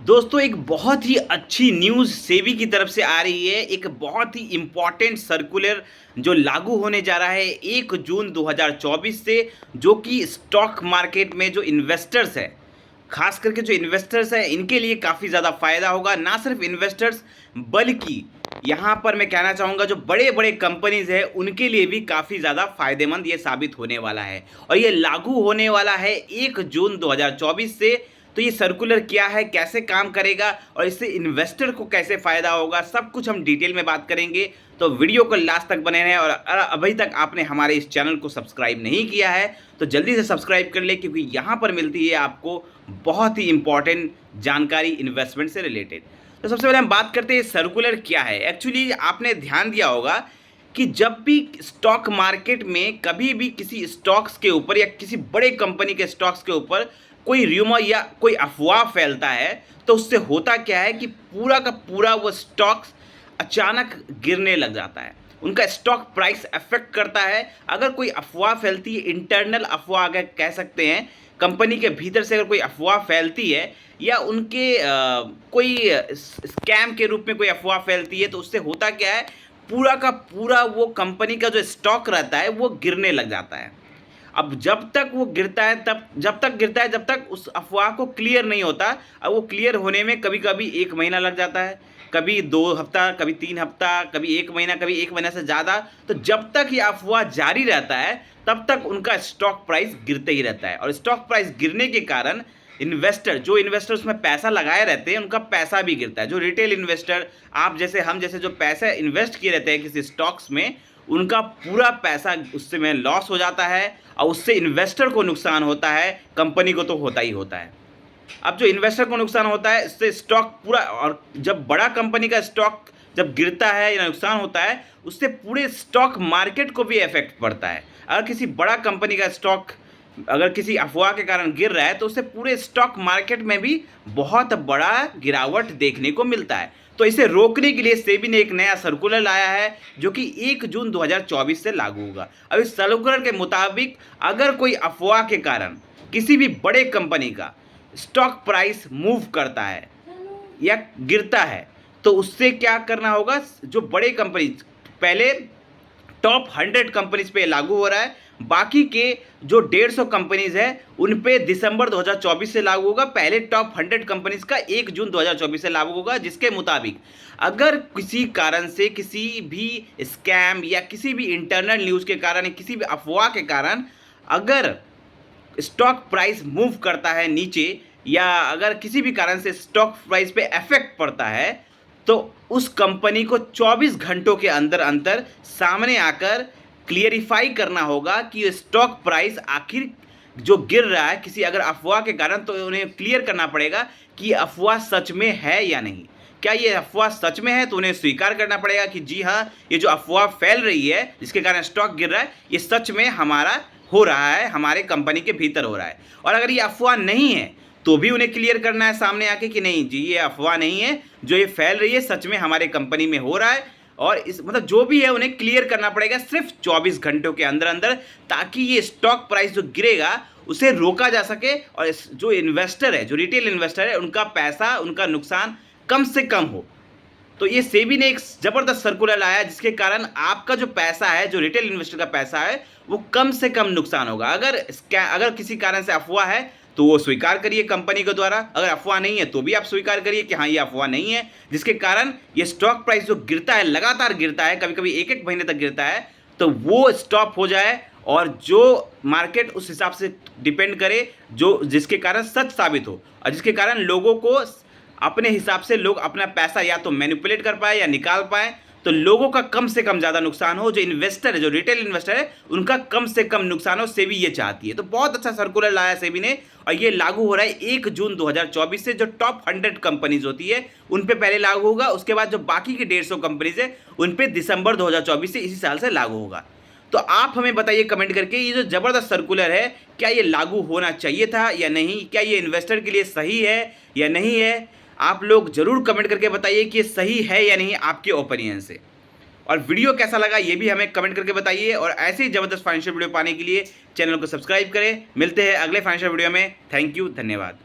दोस्तों एक बहुत ही अच्छी न्यूज़ सेबी की तरफ से आ रही है। एक बहुत ही इम्पोर्टेंट सर्कुलर जो लागू होने जा रहा है 1 जून 2024 से, जो कि स्टॉक मार्केट में जो इन्वेस्टर्स हैं, खास करके जो इन्वेस्टर्स हैं, इनके लिए काफ़ी ज़्यादा फ़ायदा होगा। ना सिर्फ इन्वेस्टर्स, बल्कि यहाँ पर मैं कहना चाहूँगा जो बड़े-बड़े कंपनीज़ हैं, उनके लिए भी काफ़ी ज़्यादा फ़ायदेमंद ये साबित होने वाला है। और ये लागू होने वाला है 1 जून 2024 से। तो ये सर्कुलर क्या है, कैसे काम करेगा और इससे इन्वेस्टर को कैसे फ़ायदा होगा, सब कुछ हम डिटेल में बात करेंगे। तो वीडियो को लास्ट तक बने रहें और अभी तक आपने हमारे इस चैनल को सब्सक्राइब नहीं किया है तो जल्दी से सब्सक्राइब कर लें, क्योंकि यहाँ पर मिलती है आपको बहुत ही इम्पॉर्टेंट जानकारी इन्वेस्टमेंट से रिलेटेड। तो सबसे पहले हम बात करते हैं सर्कुलर क्या है। एक्चुअली आपने ध्यान दिया होगा कि जब भी स्टॉक मार्केट में कभी भी किसी स्टॉक्स के ऊपर या किसी बड़े कंपनी के स्टॉक्स के ऊपर कोई र्यूमर या कोई अफवाह फैलता है, तो उससे होता क्या है कि पूरा का पूरा वो स्टॉक्स अचानक गिरने लग जाता है। उनका स्टॉक प्राइस अफेक्ट करता है। अगर कोई अफवाह फैलती है, इंटरनल अफवाह अगर कह सकते हैं, कंपनी के भीतर से अगर कोई अफवाह फैलती है या उनके कोई स्कैम के रूप में कोई अफवाह फैलती है, तो उससे होता क्या है, पूरा का पूरा वो कंपनी का जो स्टॉक रहता है वो गिरने लग जाता है। अब जब तक वो गिरता है, तब जब तक गिरता है, जब तक उस अफ़वाह को क्लियर नहीं होता। अब वो क्लियर होने में कभी-कभी 1 महीना लग जाता है, कभी 2 हफ़्ता, कभी 3 हफ़्ता, कभी 1 महीना, कभी 1 महीना से ज़्यादा। तो जब तक ये अफ़वाह जारी रहता है, तब तक उनका स्टॉक प्राइस गिरते ही रहता है। और स्टॉक प्राइस गिरने के कारण जो इन्वेस्टर उसमें पैसा लगाए रहते हैं, उनका पैसा भी गिरता है। जो रिटेल इन्वेस्टर, आप जैसे, हम जैसे जो पैसे इन्वेस्ट किए रहते हैं किसी स्टॉक्स में, उनका पूरा पैसा उससे में लॉस हो जाता है और उससे इन्वेस्टर को नुकसान होता है, कंपनी को तो होता ही होता है। अब जो इन्वेस्टर को नुकसान होता है, इससे स्टॉक पूरा, और जब बड़ा कंपनी का स्टॉक जब गिरता है या नुकसान होता है, उससे पूरे स्टॉक मार्केट को भी इफेक्ट पड़ता है। अगर किसी बड़ा कंपनी का स्टॉक अगर किसी अफवाह के कारण गिर रहा है, तो उससे पूरे स्टॉक मार्केट में भी बहुत बड़ा गिरावट देखने को मिलता है। तो इसे रोकने के लिए सेबी ने एक नया सर्कुलर लाया है, जो कि 1 जून 2024 से लागू होगा। अब इस सर्कुलर के मुताबिक अगर कोई अफवाह के कारण किसी भी बड़े कंपनी का स्टॉक प्राइस मूव करता है या गिरता है, तो उससे क्या करना होगा, जो बड़े कंपनी, पहले टॉप 100 कंपनीज पे लागू हो रहा है, बाकी के जो 150 कंपनीज है उन पे दिसंबर 2024 से लागू होगा। पहले टॉप 100 कंपनीज का 1 जून 2024 से लागू होगा, जिसके मुताबिक अगर किसी कारण से, किसी भी स्कैम या किसी भी इंटरनल न्यूज़ के कारण, किसी भी अफवाह के कारण अगर स्टॉक प्राइस मूव करता है नीचे, या अगर किसी भी कारण से स्टॉक प्राइस पे इफेक्ट पड़ता है, तो उस कंपनी को 24 घंटों के अंदर अंदर सामने आकर क्लियरिफाई करना होगा कि ये स्टॉक प्राइस आखिर जो गिर रहा है किसी अगर अफवाह के कारण, तो उन्हें क्लियर करना पड़ेगा कि अफवाह सच में है या नहीं। क्या ये अफवाह सच में है, तो उन्हें स्वीकार करना पड़ेगा कि जी हाँ, ये जो अफवाह फैल रही है जिसके कारण स्टॉक गिर रहा है, ये सच में हमारा हो रहा है, हमारे कंपनी के भीतर हो रहा है। और अगर ये अफवाह नहीं है, तो भी उन्हें क्लियर करना है सामने आके कि नहीं जी, ये अफवाह नहीं है, जो ये फैल रही है सच में हमारे कंपनी में हो रहा है। और इस मतलब जो भी है उन्हें क्लियर करना पड़ेगा सिर्फ 24 घंटों के अंदर अंदर, ताकि ये स्टॉक प्राइस जो गिरेगा उसे रोका जा सके और जो इन्वेस्टर है, जो रिटेल इन्वेस्टर है, उनका पैसा, उनका नुकसान कम से कम हो। तो ये सेबी ने एक ज़बरदस्त सर्कुलर लाया, जिसके कारण आपका जो पैसा है, जो रिटेल इन्वेस्टर का पैसा है, वो कम से कम नुकसान होगा। अगर किसी कारण से अफवाह है, तो वो स्वीकार करिए कंपनी के द्वारा। अगर अफवाह नहीं है, तो भी आप स्वीकार करिए कि हाँ, ये अफवाह नहीं है, जिसके कारण ये स्टॉक प्राइस जो गिरता है, लगातार गिरता है, कभी कभी 1-1 महीने तक गिरता है, तो वो स्टॉप हो जाए और जो मार्केट उस हिसाब से डिपेंड करे, जो जिसके कारण सच साबित हो और जिसके कारण लोगों को अपने हिसाब से लोग अपना पैसा या तो मैनिपुलेट कर पाए या निकाल पाए, तो लोगों का कम से कम ज़्यादा नुकसान हो, जो इन्वेस्टर है, जो रिटेल इन्वेस्टर है, उनका कम से कम नुकसान हो। सेबी ये चाहती है। तो बहुत अच्छा सर्कुलर लाया सेबी ने, और ये लागू हो रहा है 1 जून 2024 से। जो टॉप 100 कंपनीज होती है उन पे पहले लागू होगा, उसके बाद जो बाकी की 150 कंपनीज है उन पे दिसंबर 2024 से, इसी साल से लागू होगा। तो आप हमें बताइए कमेंट करके, ये जो ज़बरदस्त सर्कुलर है, क्या ये लागू होना चाहिए था या नहीं? क्या ये इन्वेस्टर के लिए सही है या नहीं है? आप लोग ज़रूर कमेंट करके बताइए कि सही है या नहीं आपके ओपिनियन से। और वीडियो कैसा लगा ये भी हमें कमेंट करके बताइए, और ऐसे ही ज़बरदस्त फाइनेंशियल वीडियो पाने के लिए चैनल को सब्सक्राइब करें। मिलते हैं अगले फाइनेंशियल वीडियो में। थैंक यू, धन्यवाद।